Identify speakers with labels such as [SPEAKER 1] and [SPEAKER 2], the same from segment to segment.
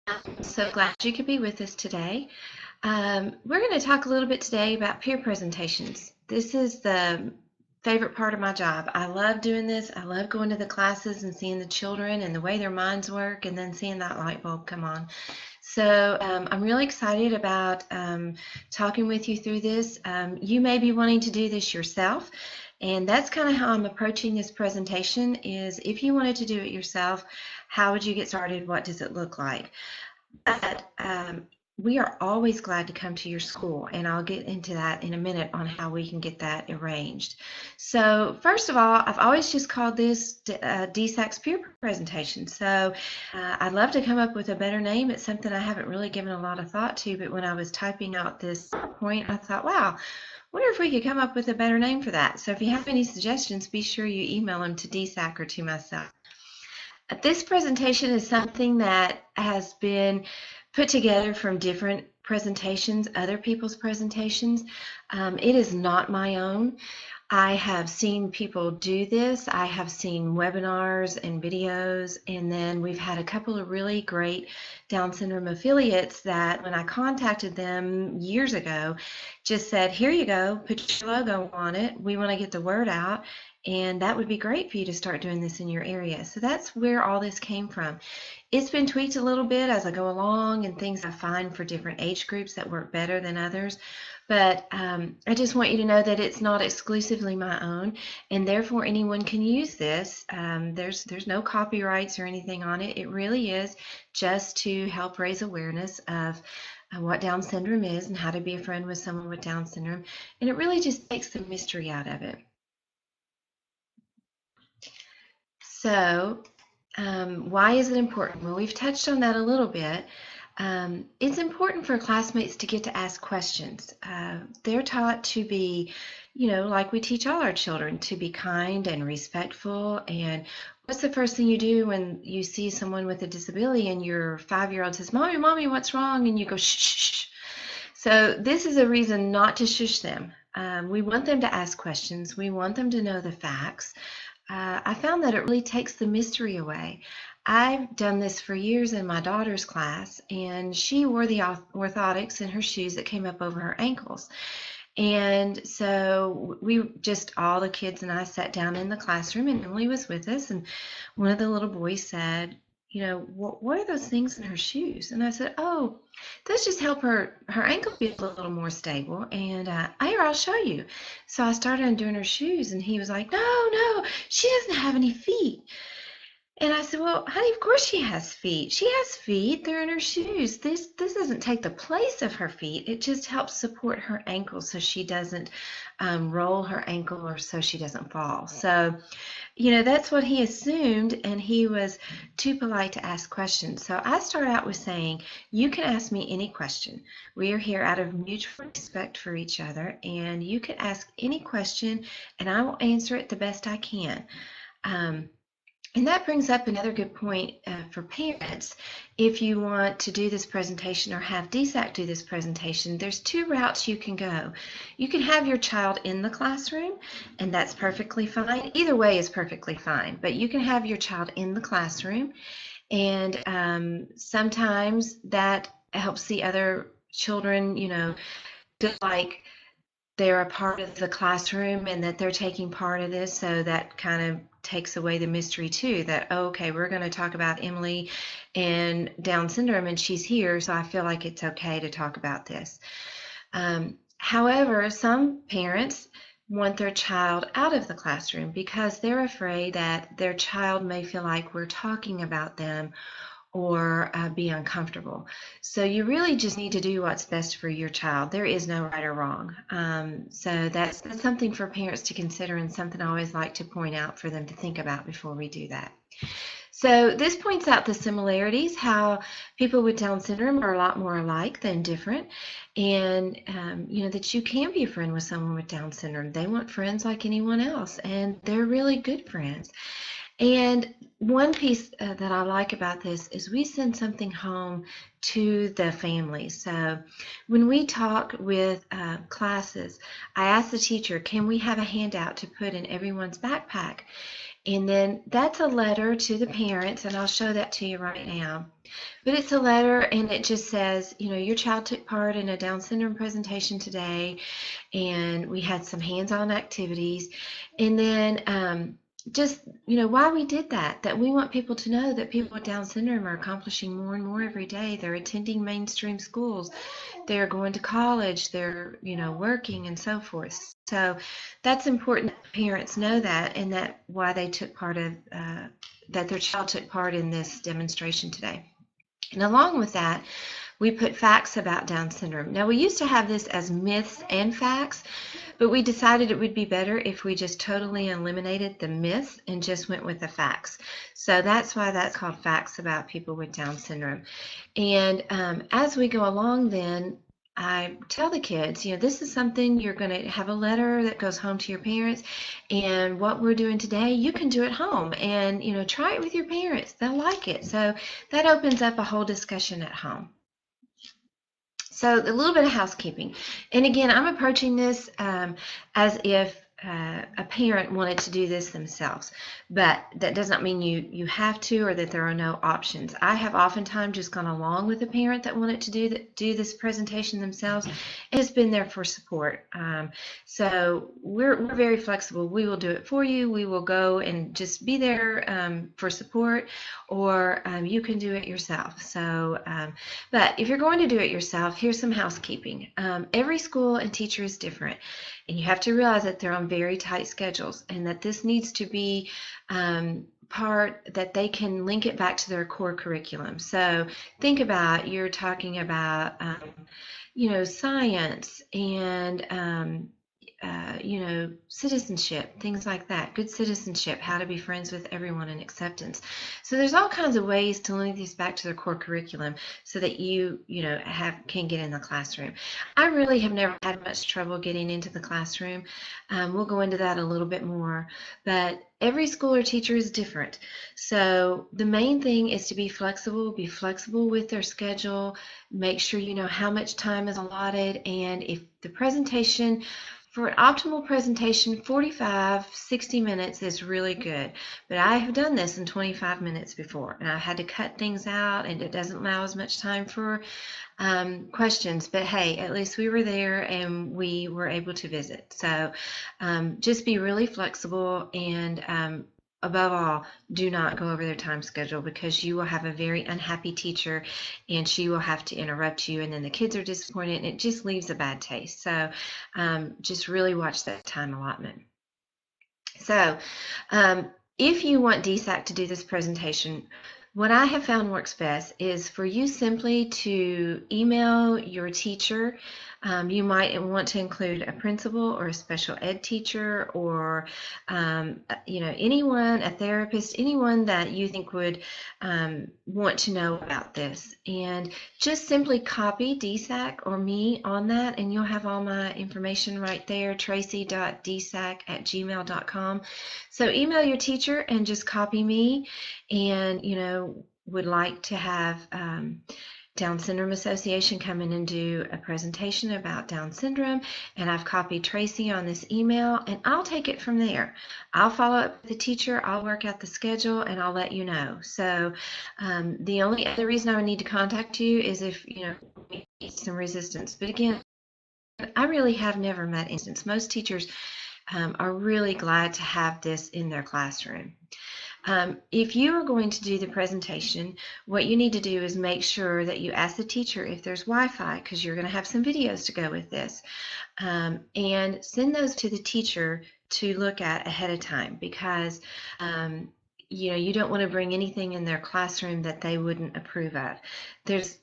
[SPEAKER 1] I'm so glad you could be with us today. We're going to talk a little bit today about peer presentations. This is the favorite part of my job. I love doing this. I love going to the classes and seeing the children and the way their minds work and then seeing that light bulb come on. So I'm really excited about talking with you through this. You may be wanting to do this yourself, and that's kind of how I'm approaching this presentation is if you wanted to do it yourself, how would you get started? What does it look like? But we are always glad to come to your school, and I'll get into that in a minute on how we can get that arranged. So first of all, I've always just called this DSAC's peer presentation. So I'd love to come up with a better name. It's something I haven't really given a lot of thought to, but when I was typing out this point, I thought, wow, wonder if we could come up with a better name for that. So if you have any suggestions, be sure you email them to DSAC or to myself. This presentation is something that has been put together from different presentations, other people's presentations. It is not my own. I have seen people do this. I have seen webinars and videos, and then we've had a couple of really great Down syndrome affiliates that when I contacted them years ago, just said, here you go, put your logo on it. We want to get the word out, and that would be great for you to start doing this in your area. So that's where all this came from. It's been tweaked a little bit as I go along and things I find for different age groups that work better than others. But I just want you to know that it's not exclusively my own, and therefore anyone can use this. There's no copyrights or anything on it. It really is just to help raise awareness of what Down syndrome is and how to be a friend with someone with Down syndrome. And it really just takes the mystery out of it. So why is it important? Well, we've touched on that a little bit. It's important for classmates to get to ask questions. They're taught to be, like we teach all our children, to be kind and respectful. And what's the first thing you do when you see someone with a disability and your 5-year-old says, Mommy, Mommy, what's wrong? And you go, shh, shh, shh. So this is a reason not to shush them. We want them to ask questions. We want them to know the facts. I found that it really takes the mystery away. I've done this for years in my daughter's class, and she wore the orthotics in her shoes that came up over her ankles. And so we just, all the kids and I sat down in the classroom, and Emily was with us, and one of the little boys said, what are those things in her shoes? And I said, oh, those just help her ankle be a little more stable. And here, I'll show you. So I started undoing her shoes, and he was like, no, she doesn't have any feet. And I said, well, honey, of course she has feet. She has feet. They're in her shoes. This doesn't take the place of her feet. It just helps support her ankle so she doesn't roll her ankle or so she doesn't fall. So, that's what he assumed, and he was too polite to ask questions. So I start out with saying, you can ask me any question. We are here out of mutual respect for each other, and you can ask any question, and I will answer it the best I can. And that brings up another good point for parents. If you want to do this presentation or have DSAC do this presentation, there's 2 routes you can go. You can have your child in the classroom, and that's perfectly fine. Either way is perfectly fine, but you can have your child in the classroom, and sometimes that helps the other children, feel like they're a part of the classroom and that they're taking part of this, so that kind of takes away the mystery too, that, oh, okay, we're going to talk about Emily and Down syndrome and she's here, so I feel like it's okay to talk about this. However, some parents want their child out of the classroom because they're afraid that their child may feel like we're talking about them or be uncomfortable. So you really just need to do what's best for your child. There is no right or wrong. So that's something for parents to consider, and something I always like to point out for them to think about before we do that. So this points out the similarities, how people with Down syndrome are a lot more alike than different, and that you can be a friend with someone with Down syndrome. They want friends like anyone else, and they're really good friends. And one piece that I like about this is we send something home to the family. So when we talk with classes, I ask the teacher, can we have a handout to put in everyone's backpack? And then that's a letter to the parents, and I'll show that to you right now. But it's a letter, and it just says, your child took part in a Down syndrome presentation today, and we had some hands-on activities. And then just, why we did that we want people to know that people with Down syndrome are accomplishing more and more every day. They're attending mainstream schools. They're going to college. They're, working and so forth. So that's important that parents know that, and that why they took part of, that their child took part in this demonstration today. And along with that, we put facts about Down syndrome. Now, we used to have this as myths and facts, but we decided it would be better if we just totally eliminated the myths and just went with the facts. So that's why that's called Facts About People with Down Syndrome. And as we go along then, I tell the kids, this is something you're going to have a letter that goes home to your parents, and what we're doing today, you can do at home, and, try it with your parents. They'll like it. So that opens up a whole discussion at home. So a little bit of housekeeping. And again, I'm approaching this as if a parent wanted to do this themselves, but that does not mean you have to, or that there are no options. I have oftentimes just gone along with a parent that wanted to do this presentation themselves, and it's been there for support. So we're very flexible. We will do it for you. We will go and just be there for support, or you can do it yourself. So, but if you're going to do it yourself, here's some housekeeping. Every school and teacher is different, and you have to realize that they're on very tight schedules, and that this needs to be part that they can link it back to their core curriculum. So think about, you're talking about, science and citizenship, things like that, good citizenship, how to be friends with everyone, and acceptance. So there's all kinds of ways to link these back to their core curriculum so that you can get in the classroom. I really have never had much trouble getting into the classroom. We'll go into that a little bit more, but every school or teacher is different. So the main thing is to be flexible with their schedule, make sure you know how much time is allotted, and if the presentation, for an optimal presentation, 45, 60 minutes is really good. But I have done this in 25 minutes before, and I had to cut things out, and it doesn't allow as much time for questions. But hey, at least we were there and we were able to visit. So just be really flexible, and above all, do not go over their time schedule, because you will have a very unhappy teacher and she will have to interrupt you, and then the kids are disappointed, and it just leaves a bad taste. So just really watch that time allotment. So if you want DSAC to do this presentation, what I have found works best is for you simply to email your teacher. You might want to include a principal or a special ed teacher, or anyone, a therapist, anyone that you think would want to know about this, and just simply copy DSAC or me on that, and you'll have all my information right there, tracy.dsac@gmail.com. So email your teacher and just copy me, and would like to have Down Syndrome Association come in and do a presentation about Down syndrome, and I've copied Tracy on this email, and I'll take it from there. I'll follow up with the teacher, I'll work out the schedule, and I'll let you know. So the only other reason I would need to contact you is if we need some resistance. But again, I really have never met instance. Most teachers are really glad to have this in their classroom. If you are going to do the presentation, what you need to do is make sure that you ask the teacher if there's Wi-Fi, because you're going to have some videos to go with this, and send those to the teacher to look at ahead of time, because you don't want to bring anything in their classroom that they wouldn't approve of.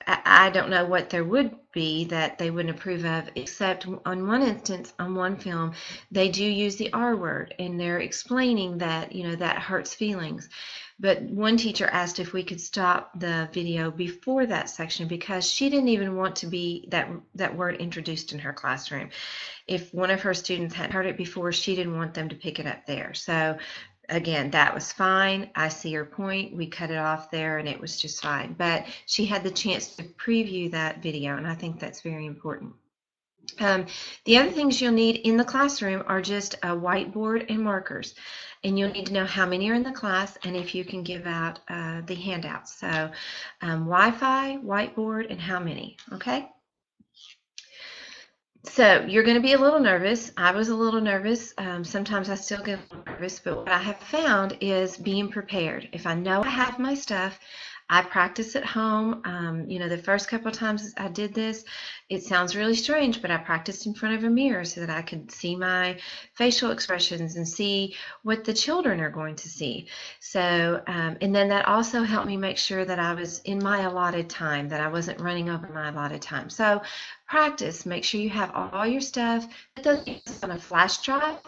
[SPEAKER 1] I don't know what there would be that they wouldn't approve of, except on one instance, on one film, they do use the R word, and they're explaining that, that hurts feelings. But one teacher asked if we could stop the video before that section, because she didn't even want to be that word introduced in her classroom. If one of her students had heard it before, she didn't want them to pick it up there. So again, that was fine. I see her point. We cut it off there, and it was just fine. But she had the chance to preview that video, and I think that's very important. Um, the other things you'll need in the classroom are just a whiteboard and markers. And you'll need to know how many are in the class and if you can give out the handouts. So Wi-Fi, whiteboard, and how many, okay? So you're going to be a little nervous. I was a little nervous. Sometimes I still get a little nervous, but what I have found is being prepared. If I know I have my stuff, I practice at home. The first couple of times I did this, it sounds really strange, but I practiced in front of a mirror so that I could see my facial expressions and see what the children are going to see. So, and then that also helped me make sure that I was in my allotted time, that I wasn't running over my allotted time. So practice, make sure you have all your stuff. Put those on a flash drive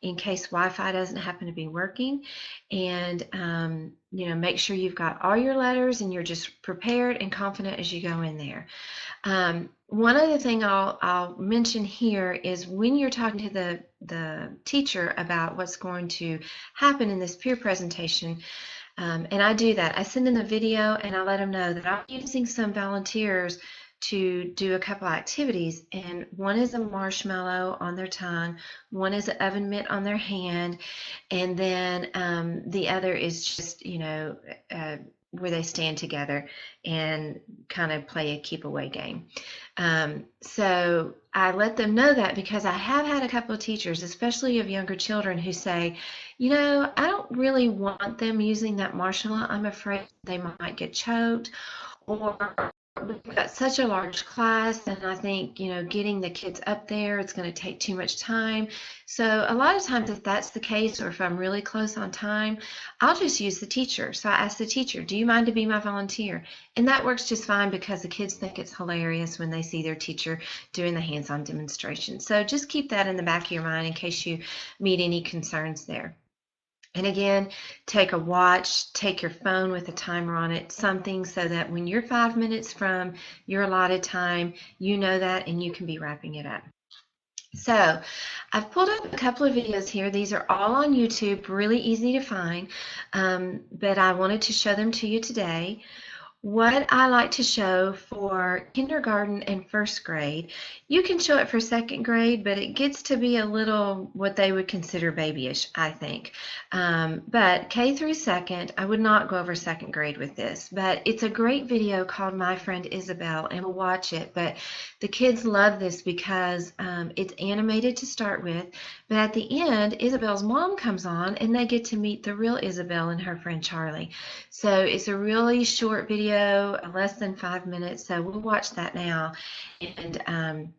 [SPEAKER 1] in case Wi-Fi doesn't happen to be working. And, make sure you've got all your letters and you're just prepared and confident as you go in there. One other thing I'll mention here is when you're talking to the teacher about what's going to happen in this peer presentation, and I do that. I send them the video and I let them know that I'm using some volunteers to do a couple activities, and one is a marshmallow on their tongue, one is an oven mitt on their hand, and then the other is just, where they stand together and kind of play a keep away game. So I let them know that because I have had a couple of teachers, especially of younger children, who say, I don't really want them using that marshmallow. I'm afraid they might get choked, or we've got such a large class, and I think, getting the kids up there, it's going to take too much time. So a lot of times if that's the case, or if I'm really close on time, I'll just use the teacher. So I ask the teacher, do you mind to be my volunteer? And that works just fine because the kids think it's hilarious when they see their teacher doing the hands-on demonstration. So just keep that in the back of your mind in case you meet any concerns there. And again, take a watch, take your phone with a timer on it, something so that when you're 5 minutes from your allotted time, you know that and you can be wrapping it up. So I've pulled up a couple of videos here. These are all on YouTube, really easy to find, but I wanted to show them to you today. What I like to show for kindergarten and first grade, you can show it for second grade, but it gets to be a little what they would consider babyish, I think. But K through second, I would not go over second grade with this, but it's a great video called My Friend Isabel, and we'll watch it. But the kids love this because it's animated to start with, but at the end, Isabel's mom comes on and they get to meet the real Isabel and her friend Charlie. So it's a really short video, less than 5 minutes, so we'll watch that now, and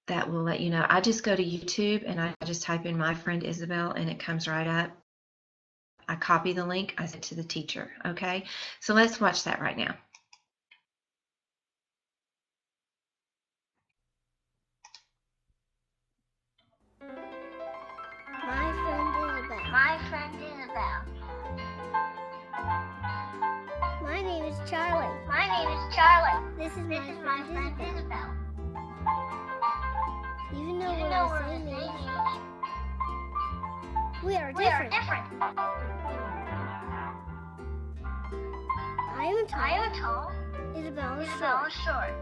[SPEAKER 1] that will let you know. I just go to YouTube and I just type in My Friend Isabel and it comes right up. I copy the link, I send it to the teacher, okay? So let's watch that right now.
[SPEAKER 2] My friend Isabel. My friend Isabel. My name is Charlie. My name is Charlie. This is my friend Isabel. Even though we're the same age, we are different. I am tall. Isabel is short.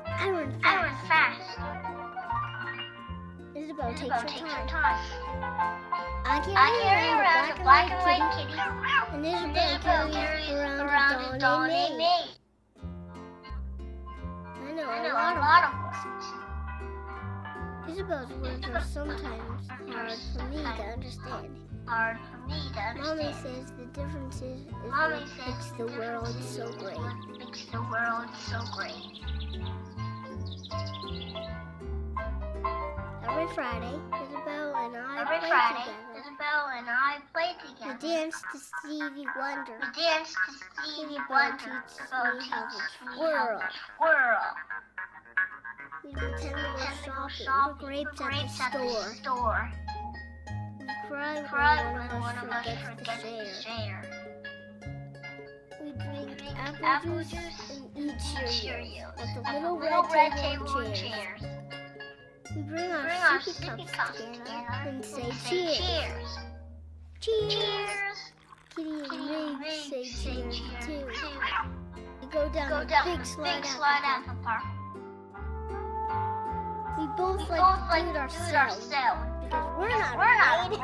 [SPEAKER 2] I run fast. Isabel takes her time. I carry around a black and white kitty, and Isabel carries around a doll named May. I know a lot of words. Isabel's words are sometimes hard for me to understand. Mommy says the difference is what makes the world so great. Every Friday, Isabel and I play together. We dance to Stevie Wonder. Isabel teaches me how to twirl. We pretend to go shopping for grapes at the store. We cry when one of us forgets to share. We drink apple juice and eat Cheerios at the little red table chairs. We bring our sippy cups together and say cheers. Cheers. Kitty and Ray say cheers too. We go down a big slide out the park. We both like to do it ourselves because we're not afraid.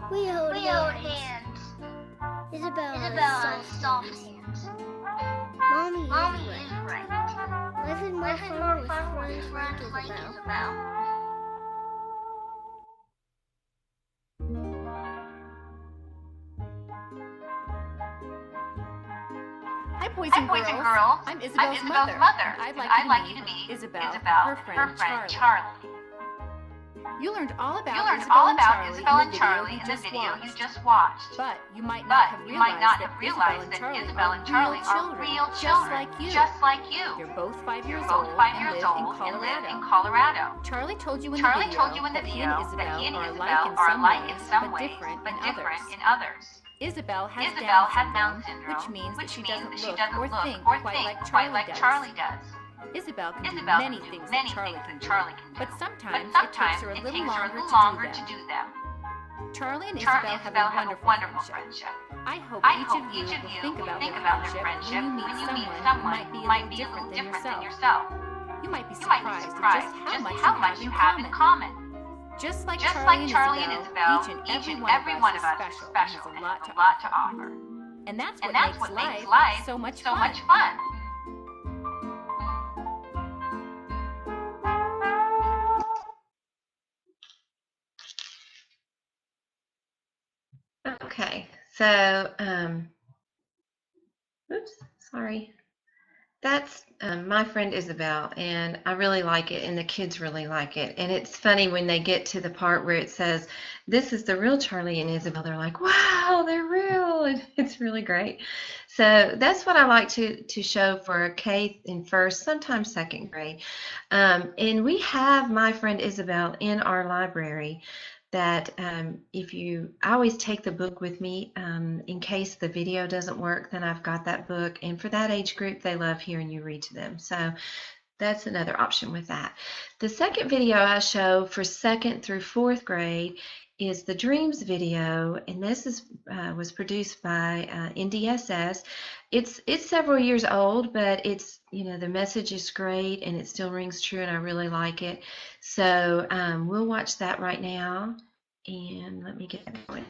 [SPEAKER 2] We hold hands. Isabel has soft hands. Mommy is right. Life is more fun with friends like Isabel.
[SPEAKER 3] Hi, boys and girls. I'm Isabel's mother. And I'd like you to meet Isabel, her friend Charlie. You learned all about Isabel and Charlie in the video you just watched. But you might not have realized that Isabel and Charlie are real children, just like you. You're both 5 years old and live in Colorado. Charlie told you in the video that he and Isabel are alike in some ways, but different in others. Isabel has Down syndrome, which means that she doesn't look or think quite like Charlie does. Isabel can do many things that Charlie can do, but sometimes it takes her a little longer to do them. Charlie and Isabel have a wonderful friendship. I hope each of you will think about their friendship when you meet someone who might be a little different than yourself. You might be surprised at just how much you have in common. Just like Charlie and Isabel, each and every one of us is special and has a lot to offer. And that's what makes life so much fun.
[SPEAKER 1] Okay, so, oops, sorry. That's my friend Isabel, and I really like it, and the kids really like it. And it's funny when they get to the part where it says, this is the real Charlie and Isabel, they're like, wow, they're real, and it's really great. So that's what I like to show for K in first, sometimes second grade. And we have my friend Isabel in our library that I always take the book with me in case the video doesn't work, then I've got that book. And for that age group, they love hearing you read to them. So that's another option with that. The second video I show for second through fourth grade is the Dreams video, and this was produced by NDSS. It's several years old, but it's, the message is great and it still rings true, and I really like it. So we'll watch that right now, and let me get that going.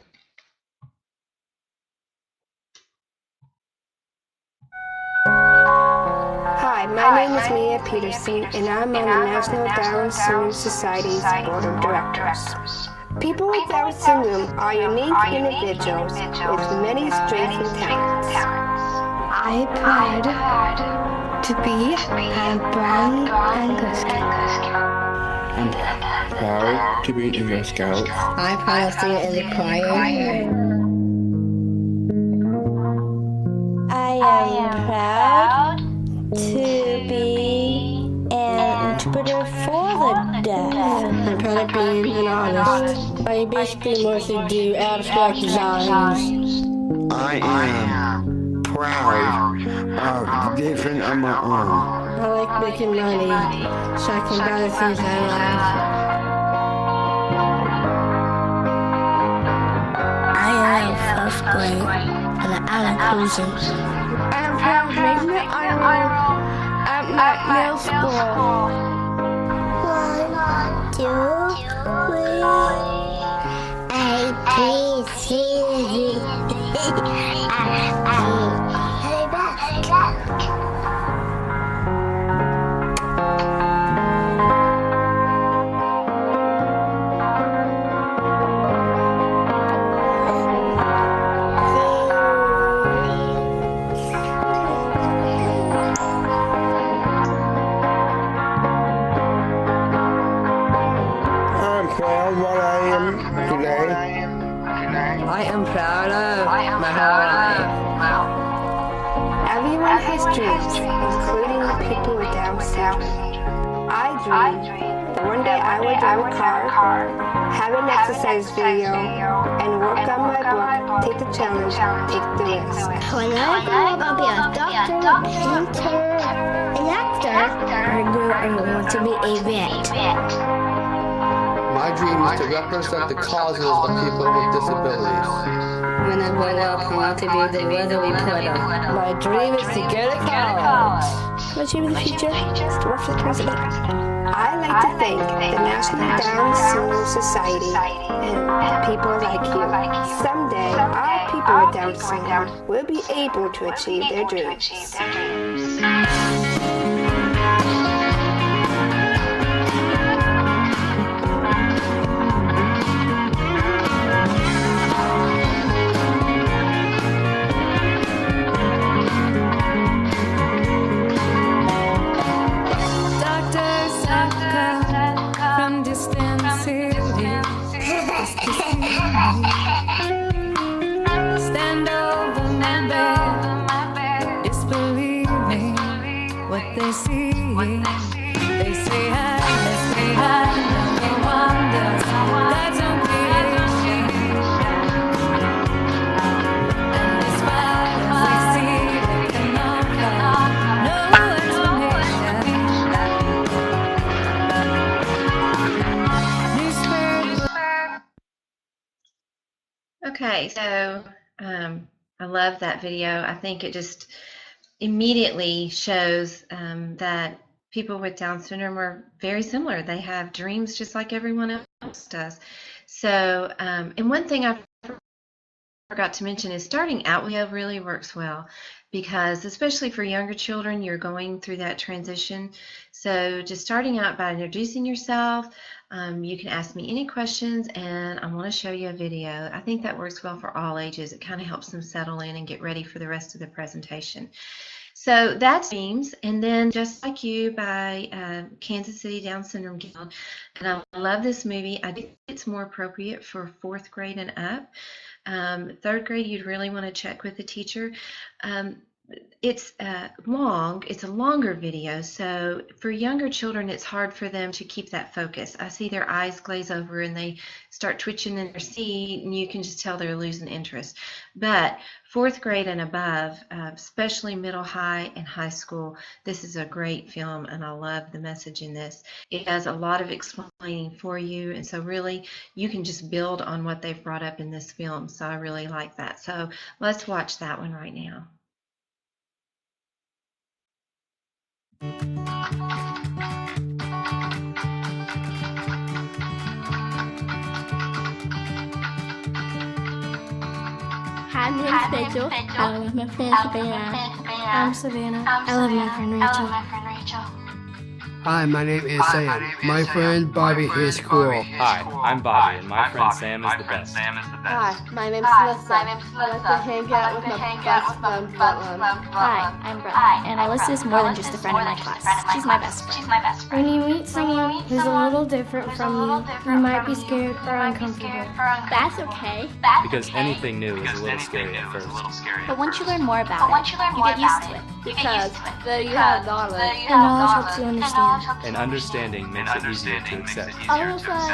[SPEAKER 4] Hi, my name is Mia Peterson, and I'm on the National Down Syndrome Society's Board of Directors. People with Down syndrome are unique individuals with many strengths and talents.
[SPEAKER 5] I'm proud to be a Brown and Girl Scout.
[SPEAKER 6] I'm proud to be in Girl Scouts.
[SPEAKER 5] I'm proud to sing in the choir. I am proud to be an interpreter for the deaf.
[SPEAKER 4] I'm proud of being an artist. I basically mostly do abstract designs.
[SPEAKER 6] I am proud of different on my own.
[SPEAKER 4] I like making money so I can buy the things I like.
[SPEAKER 5] I am first grade and I'm inclusion.
[SPEAKER 4] I am proud of making the iron at nail school.
[SPEAKER 2] 1, 2, 3, A, B, C, D, E, F, G. Hey, back.
[SPEAKER 4] I am proud of my whole life. Everyone has dreams, including the people with Down syndrome. I dream that one day I will drive a car, have an exercise video, and work on my book, take the challenge, take the risk.
[SPEAKER 2] When I grow up, I'll be a doctor, painter, an actor. I want to be a vet.
[SPEAKER 6] My dream is to represent the causes of people with disabilities.
[SPEAKER 5] When I grow up, I want to be the weather reporter.
[SPEAKER 4] My dream is to go to college. My dream in the future is to work for the president. I like to thank the National Down Syndrome Society and people like you. Someday, all people with Down syndrome will be able to achieve their dreams.
[SPEAKER 7] Stand over my bed, disbelieving what they see. They say I never wonder. That's okay. And despite as we see, they can offer no explanation.
[SPEAKER 1] Okay, so I love that video. I think it just immediately shows that people with Down syndrome are very similar. They have dreams just like everyone else does. So, and one thing I forgot to mention is starting out with video really works well, because especially for younger children, you're going through that transition. So just starting out by introducing yourself, you can ask me any questions and I want to show you a video. I think that works well for all ages. It kind of helps them settle in and get ready for the rest of the presentation. So that's Dreams, and then Just Like You by Kansas City Down Syndrome Guild. And I love this movie. I think it's more appropriate for 4th grade and up. 3rd grade, you'd really want to check with the teacher. It's long, it's a longer video, so for younger children it's hard for them to keep that focus. I see their eyes glaze over and they start twitching in their seat, and you can just tell they're losing interest. But 4th grade and above, especially middle, high, and high school, this is a great film, and I love the message in this. It has a lot of explaining for you, and so really you can just build on what they've brought up in this film, so I really like that. So let's watch that one right now.
[SPEAKER 2] Hi, my name is Rachel. I love my friend Savannah. I'm Savannah. I love my friend Rachel.
[SPEAKER 6] Hi, my name is Sam. My friend Bobby is cool.
[SPEAKER 8] Hi, I'm Bobby, and my friend Sam is the best.
[SPEAKER 9] Hi, my name's Melissa. I like to hang out with my best friend, Butland.
[SPEAKER 10] Hi, I'm Brooke, and Alyssa is more than just a friend in my class. She's my best friend.
[SPEAKER 2] When you meet someone who's a little different from you, you might be scared or uncomfortable.
[SPEAKER 10] That's okay.
[SPEAKER 8] Because anything new is a little scary at first.
[SPEAKER 10] But once you learn more about it, you get used to it.
[SPEAKER 9] Because there you have knowledge.
[SPEAKER 2] And knowledge helps you understand.
[SPEAKER 8] And understanding makes it easier to accept.
[SPEAKER 2] All of us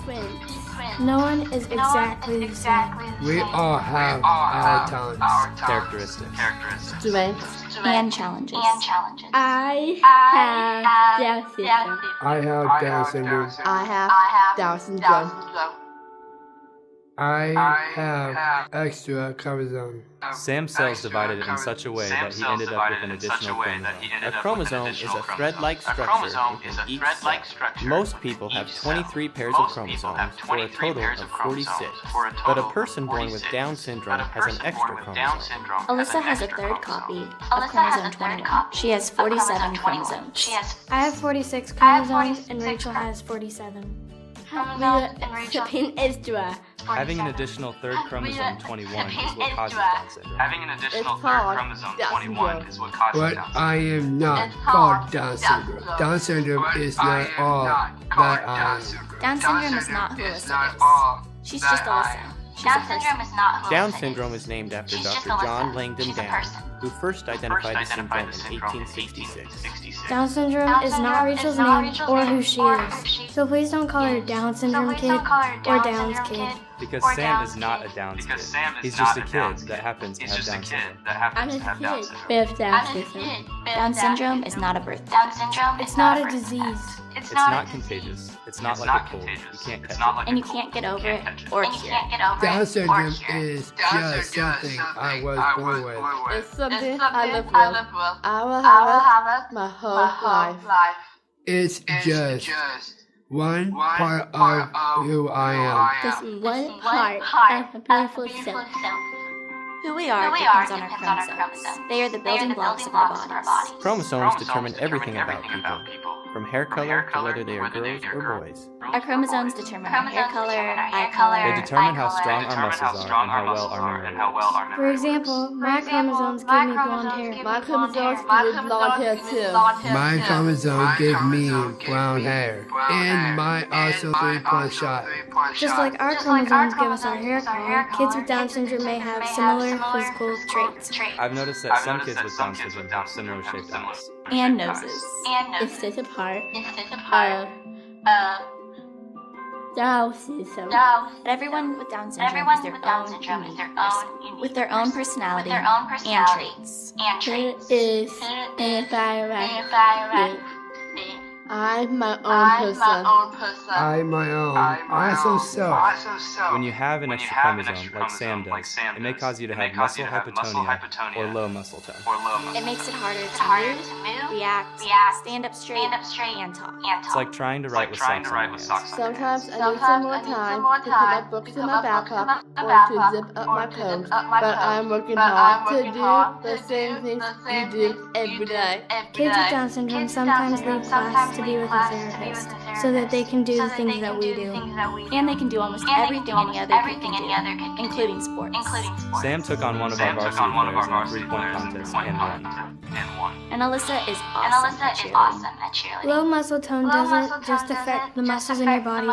[SPEAKER 2] is different. No one is exactly the same.
[SPEAKER 6] We all have our talents,
[SPEAKER 8] Characteristics.
[SPEAKER 9] Strengths.
[SPEAKER 10] And challenges.
[SPEAKER 2] I have Down syndrome.
[SPEAKER 6] I have Down syndrome.
[SPEAKER 9] I have Down syndrome.
[SPEAKER 6] I have extra chromosome.
[SPEAKER 8] Sam's cells divided in such a way that he ended up with an additional chromosome. A chromosome is a thread-like structure within each cell. Most people have 23 pairs of chromosomes for a total of 46, but a person born with Down syndrome has an extra chromosome.
[SPEAKER 10] Alyssa has a third copy of chromosome 21. She has 47 chromosomes.
[SPEAKER 2] I have 46 chromosomes and Rachel has 47.
[SPEAKER 8] Having an additional third chromosome 21 is what causes Down syndrome.
[SPEAKER 6] But I am not called Down syndrome. Down syndrome is not all that I am.
[SPEAKER 10] Down syndrome is not who Alyssa is. She's just Alyssa. She's a person.
[SPEAKER 8] Down syndrome is named after Dr. John Langdon Down, who first identified the syndrome in 1866.
[SPEAKER 2] Down syndrome is not Rachel's name or who she is. So please don't call her Down syndrome kid or Down's kid.
[SPEAKER 8] Because Sam is not a Down kid. He's just a kid that happens to have Down syndrome.
[SPEAKER 2] I'm a kid with Down syndrome.
[SPEAKER 10] Down syndrome is not a birth.
[SPEAKER 2] It's not a disease.
[SPEAKER 8] It's not contagious. It's not like a cold. You can't catch it.
[SPEAKER 10] And you can't get over it or cure it.
[SPEAKER 6] Down syndrome is just something I was born with.
[SPEAKER 9] It's something I live with. I will have it my whole life.
[SPEAKER 6] It's just one part of who I am.
[SPEAKER 2] Just one part of a beautiful self.
[SPEAKER 10] Who we are depends on our chromosomes. They are the building blocks of our bodies.
[SPEAKER 8] Chromosomes determine everything about people, from hair color to whether they are girls or boys.
[SPEAKER 10] Our chromosomes determine our hair color, eye color.
[SPEAKER 8] They determine how strong our muscles are and how well our memory works.
[SPEAKER 2] For example, my chromosomes give me blonde hair.
[SPEAKER 9] My chromosomes give me blonde hair too.
[SPEAKER 6] My chromosome gave me brown hair, and my also 3-point shot.
[SPEAKER 2] Just like our chromosomes give us our hair color, kids with Down syndrome may have similar physical traits.
[SPEAKER 8] I've noticed that some kids with Down syndrome have similar shaped eyes.
[SPEAKER 10] And noses.
[SPEAKER 2] It's just a part of Down syndrome.
[SPEAKER 10] But everyone with Down syndrome has their own unique person, with their own personality and traits.
[SPEAKER 2] It is environment.
[SPEAKER 9] I'm my own person.
[SPEAKER 6] I'm my own. Also self.
[SPEAKER 8] When you have an extra chromosome, like Sam does, it may cause you to have muscle hypotonia or low muscle tone.
[SPEAKER 10] It makes it harder to move, react, stand up straight, and talk.
[SPEAKER 8] It's like trying to write with socks on your hands.
[SPEAKER 9] Sometimes I need some more time to put my books in my backpack or to zip up my coat, but I'm working hard to do the same things you do every day.
[SPEAKER 2] Kids with Down syndrome sometimes leave class to be with a therapist so that they can do the things that we do.
[SPEAKER 10] And they can do almost everything any other kid can do, including sports.
[SPEAKER 8] Sam took on one of our varsity players in a 3-point contest and won.
[SPEAKER 10] And Alyssa is awesome at cheerleading.
[SPEAKER 2] Low muscle tone doesn't just affect the muscles in your body,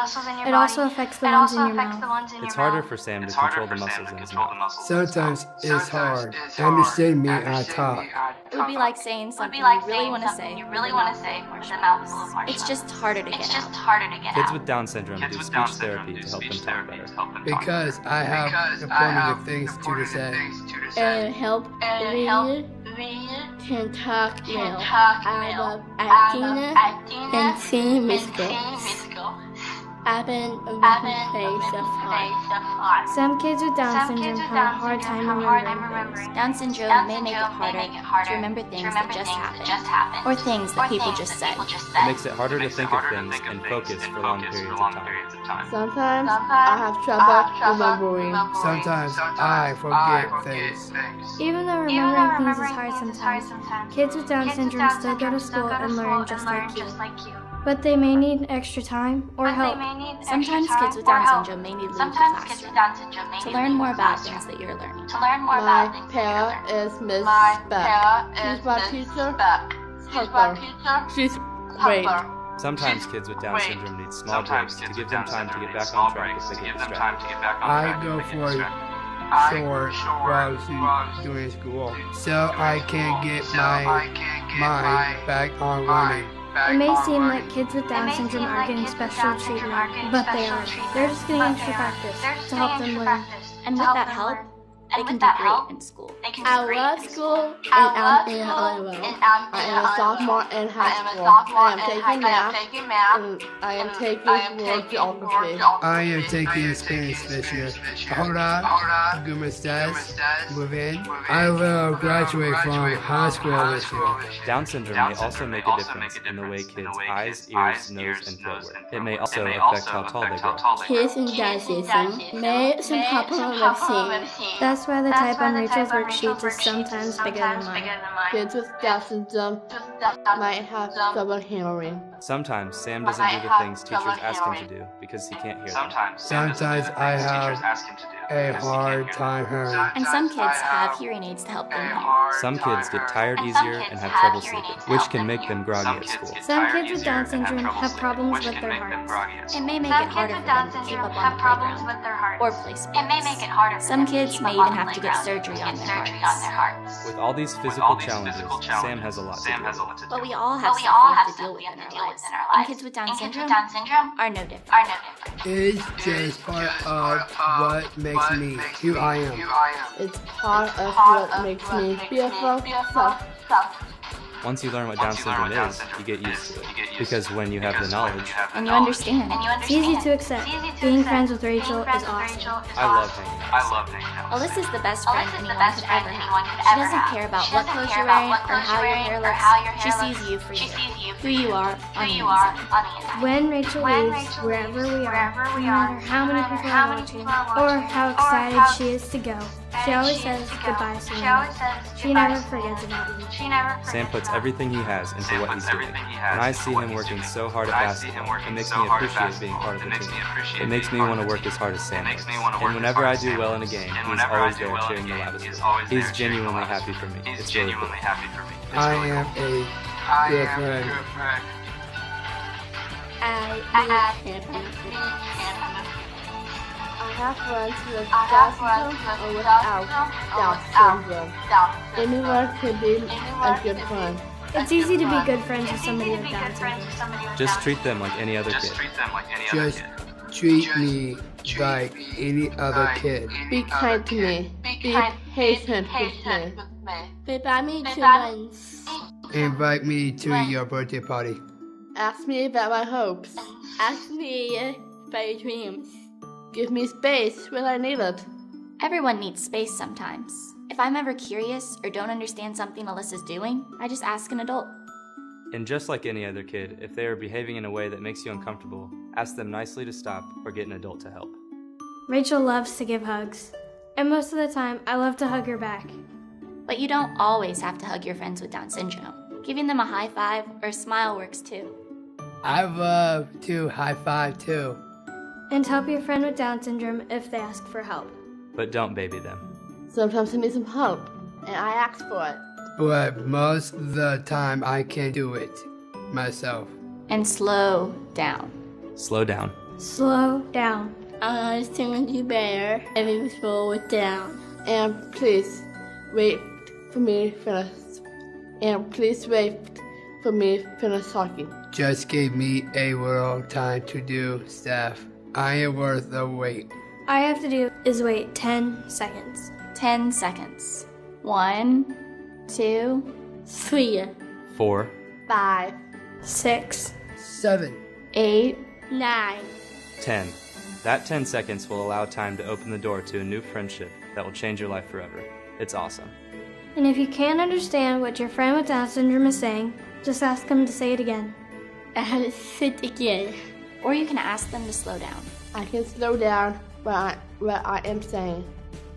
[SPEAKER 2] it also affects the ones in your mouth.
[SPEAKER 8] It's harder for Sam to control the muscles in his mouth.
[SPEAKER 6] Sometimes it's hard. Understand me, I talk.
[SPEAKER 10] It would be like saying something you really want to say, with the mouth full. It's just harder to get out.
[SPEAKER 8] Kids with Down syndrome do speech therapy to help them talk better.
[SPEAKER 6] Because I have plenty of things to say.
[SPEAKER 9] And help read can talk now. I love acting and singing musicals. I've been a place of heart.
[SPEAKER 2] Some kids with Down syndrome have a hard time remembering things.
[SPEAKER 10] Down syndrome may make it harder to remember things that just happened, or things that people just said.
[SPEAKER 8] It makes it harder to think of things and focus for long periods of time.
[SPEAKER 9] Sometimes I have trouble remembering.
[SPEAKER 6] Sometimes I forget things.
[SPEAKER 2] Even though remembering things is hard sometimes, kids with Down syndrome still go to school and learn just like you. But they may need extra time or help.
[SPEAKER 10] Sometimes kids with Down syndrome may need to leave the classroom to learn more about things that you're learning.
[SPEAKER 9] My parent is Miss Beck. She's my teacher. Helper. She's great.
[SPEAKER 8] Sometimes kids with Down syndrome need small breaks to give them time to get back on track if they get distracted.
[SPEAKER 6] I go for short while doing school, so I can get my mind back on running.
[SPEAKER 2] It may seem like kids with Down syndrome are getting special treatment, but they aren't. They're just getting extra practice to help them learn.
[SPEAKER 10] And with that help, they can do great in school.
[SPEAKER 9] I love school and I'm in Hollywood. I am a sophomore in high school. I am taking math and I am taking world geography.
[SPEAKER 6] I am taking Spanish this year. Hola, ¿cómo estás? Muy bien. I will graduate from high school this year.
[SPEAKER 8] Down syndrome may also make a difference in the way kids' eyes, ears, nose, and throat work. It may also affect how tall they grow.
[SPEAKER 9] Kids with Down syndrome may some problem with seeing.
[SPEAKER 2] That's why the type on Rachel's worksheets is sometimes bigger than mine.
[SPEAKER 9] Kids with Down syndrome might have trouble hearing.
[SPEAKER 8] Sometimes Sam doesn't do the things teachers ask him to do because he can't hear them.
[SPEAKER 6] Sometimes I have a hard time hearing.
[SPEAKER 10] And some kids have hearing aids to help them hear.
[SPEAKER 8] Some kids get tired easier and have trouble sleeping, which can make them groggy at school.
[SPEAKER 2] Some kids with Down syndrome have problems with their hearts.
[SPEAKER 10] It may make it harder for them to keep up on the playground or play sports. Some kids may even have to get surgery on their hearts.
[SPEAKER 8] With all these physical challenges, Sam has a lot to do.
[SPEAKER 10] But we all have stuff we have to deal with in our lives. And kids with Down syndrome are no different.
[SPEAKER 6] It's just part of what makes me who I am.
[SPEAKER 9] It's part of what makes me beautiful.
[SPEAKER 8] Once you learn what Down syndrome is, you get used to it. Because when you have the knowledge,
[SPEAKER 10] And you understand.
[SPEAKER 2] It's easy to accept. Being friends with Rachel is awesome.
[SPEAKER 8] I love hanging out.
[SPEAKER 10] Alyssa's the best friend anyone could ever have. She doesn't care about what clothes you're wearing or how your hair looks. She sees you for you, who you are on the inside.
[SPEAKER 2] When Rachel leaves, wherever we are, no matter how many people are watching, or how excited she is to go, she always says goodbye soon. She never forgets about you.
[SPEAKER 8] Sam puts everything he has into what he's doing. When I see him working so hard at basketball, it makes me appreciate being part of the team. It makes me want to work as hard as Sam works. And whenever I do well in a game, he's always there cheering the loudest for me. He's genuinely happy for me. It's really cool.
[SPEAKER 6] I am a good friend.
[SPEAKER 9] I have friends with Down syndrome or without Down syndrome. Anyone can be a good friend.
[SPEAKER 2] It's easy to be good friends with somebody with Down syndrome.
[SPEAKER 8] Just treat them like any other kid.
[SPEAKER 6] Just treat me like any other kid.
[SPEAKER 9] Be kind to me. Be patient with me. Invite me to lunch.
[SPEAKER 6] Invite me to your birthday party.
[SPEAKER 9] Ask me about my hopes. Ask me about your dreams. Give me space when I need it.
[SPEAKER 10] Everyone needs space sometimes. If I'm ever curious or don't understand something Alyssa's doing, I just ask an adult.
[SPEAKER 8] And just like any other kid, if they are behaving in a way that makes you uncomfortable, ask them nicely to stop or get an adult to help.
[SPEAKER 2] Rachel loves to give hugs, and most of the time, I love to hug her back.
[SPEAKER 10] But you don't always have to hug your friends with Down syndrome. Giving them a high five or a smile works too.
[SPEAKER 6] I love to high five too.
[SPEAKER 2] And help your friend with Down syndrome if they ask for help.
[SPEAKER 8] But don't baby them.
[SPEAKER 9] Sometimes I need some help, and I ask for it.
[SPEAKER 6] But most of the time I can't do it myself.
[SPEAKER 10] And slow down.
[SPEAKER 8] Slow down.
[SPEAKER 2] Slow down.
[SPEAKER 9] I understand you better if you slow it down. And please wait for me to finish. And please wait for me to finish talking.
[SPEAKER 6] Just give me a little time to do stuff. I am worth the wait.
[SPEAKER 2] All I have to do is wait 10 seconds.
[SPEAKER 10] 10 seconds. 1, 2,
[SPEAKER 9] 3,
[SPEAKER 8] 4,
[SPEAKER 9] 5,
[SPEAKER 2] 6,
[SPEAKER 6] 7,
[SPEAKER 10] 8,
[SPEAKER 9] 9.
[SPEAKER 8] 10. That 10 seconds will allow time to open the door to a new friendship that will change your life forever. It's awesome.
[SPEAKER 2] And if you can't understand what your friend with Down syndrome is saying, just ask them to say it again.
[SPEAKER 9] I have to sit again.
[SPEAKER 10] Or you can ask them to slow down.
[SPEAKER 9] I can slow down what I am saying.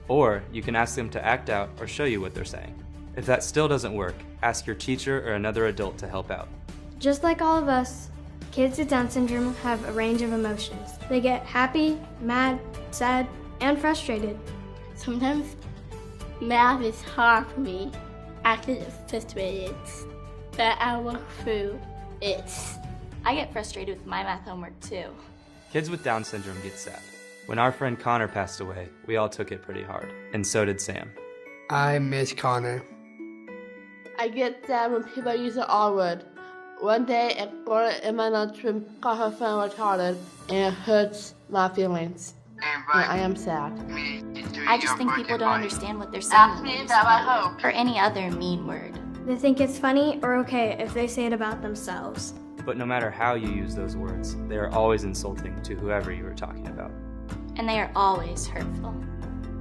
[SPEAKER 8] Or you can ask them to act out or show you what they're saying. If that still doesn't work, ask your teacher or another adult to help out.
[SPEAKER 2] Just like all of us, kids with Down syndrome have a range of emotions. They get happy, mad, sad, and frustrated.
[SPEAKER 9] Sometimes math is hard for me. I get frustrated, but I work through it.
[SPEAKER 10] I get frustrated with my math homework too.
[SPEAKER 8] Kids with Down syndrome get sad. When our friend Connor passed away, we all took it pretty hard. And so did Sam.
[SPEAKER 6] I miss Connor.
[SPEAKER 9] I get sad when people use the R word. One day, a girl in my lunchroom called her friend retarded, and it hurts my feelings. And I am sad.
[SPEAKER 10] I just think people don't understand what they're saying. Or any other mean word.
[SPEAKER 2] They think it's funny or okay if they say it about themselves.
[SPEAKER 8] But no matter how you use those words, they are always insulting to whoever you are talking about.
[SPEAKER 10] And they are always hurtful.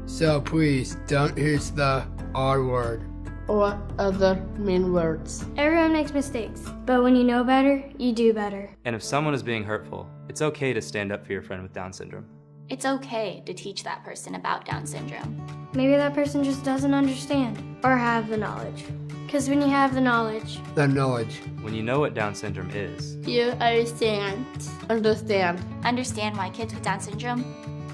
[SPEAKER 6] So please don't use the R word.
[SPEAKER 9] Or other mean words.
[SPEAKER 2] Everyone makes mistakes, but when you know better, you do better.
[SPEAKER 8] And if someone is being hurtful, it's okay to stand up for your friend with Down syndrome.
[SPEAKER 10] It's okay to teach that person about Down syndrome.
[SPEAKER 2] Maybe that person just doesn't understand or have the knowledge. Because when you have the knowledge,
[SPEAKER 8] When you know what Down syndrome is,
[SPEAKER 9] You understand.
[SPEAKER 10] Understand why kids with Down syndrome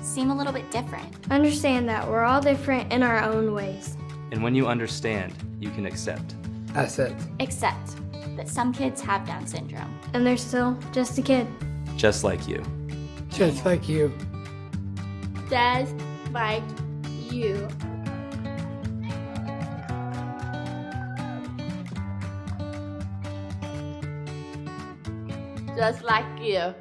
[SPEAKER 10] seem a little bit different.
[SPEAKER 2] understand that we're all different in our own ways.
[SPEAKER 8] and when you understand, you can accept.
[SPEAKER 6] Accept.
[SPEAKER 10] Except that some kids have Down syndrome.
[SPEAKER 2] And they're still just a kid.
[SPEAKER 8] Just like you.
[SPEAKER 6] Just like you.
[SPEAKER 9] Just like you. Just like you.